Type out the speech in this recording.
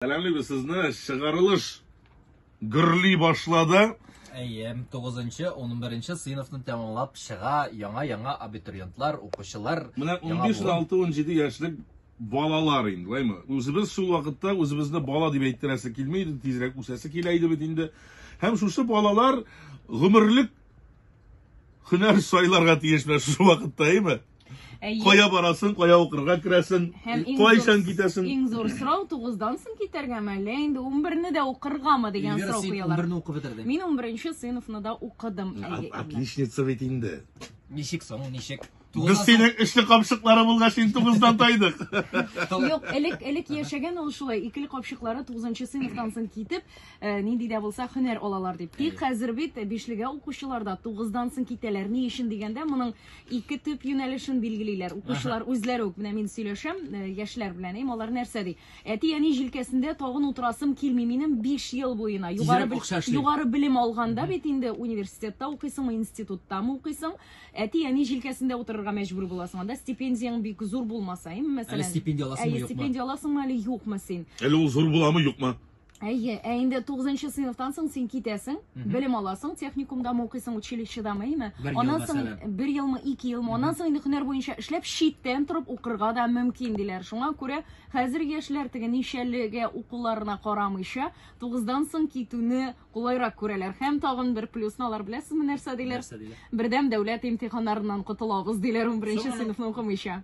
Selamlı sizni çıkarılış gürli başladı. 9-11 sınıfını tamamlap çığa yana abituriyentlar, okuşular. Buna 15-16-17 yaşlık balalar indi, değil mi? Özümüz şu vakitte özümüzde bala diye ettiresi kilmeydi, tezrek usası kileydi bitinde. Hem şu balalar gümürlük hüner sayılarga tiyişler şu vakitte, değil mi? Koya barasın, koya okurga kiresin, koysan gitesin. En zor sırav 9'dansın kitergemeli. Endi 11'ni de okurga mı degan sırav koyuyorlar. 11'ni okup bitirdim. Min 11. sınıfını da okudum. Отличница bitinde. Nişik son, nişik. Biz senin işli kapşıkları bulga şimdi 9'dan taydık. Yok, elek yaşagan ol şulay. İkili kapşıkları 9. sınıftansın kitip, nindi de bulsa hüner olalar deyip. Tek hazır bit, 5'lige okuşularda 9'dansın kiteler. Ne işin degende, bunun iki tüp yönelişin bilgililer. Okuşular özleri ok. Buna min söyleşem, yaşlar bileneyim. Onlar nerse dey. Eti yani jilkesinde tağın oturasım kilmiminin 5 yıl boyuna. Yugarı bilim alganda betinde üniversitette okuysun, institutta mı okuysun. Eti yani jilkesinde otururga mecbur bulasın da stipendiyan bir zor bulmasayım mesela. Stipendiya alasın mı yok mu? Stipendiya alasın mı yok mu sen? Hele o zor bulamı yok mu? Endi 9. sınıftansın sen kitesin, bilim alasın, teknikumda mı okuysun, училище'da mı, iyi mi? Ondan sonra 1 yıl mı, 2 yıl mı, ondan sonra hüner boyunca işlep şitten turup okurga da mümkün diler. Şuna göre hazır yaşlar tege nişellige okullarına karamışa 9'dansın kituni kolayrak göreler. Hem tağın bir plusunu alar bilesiz mi nerse diler? Birdem devlet imtihanlarından kutulabız diler 11. sınıfını okumışa.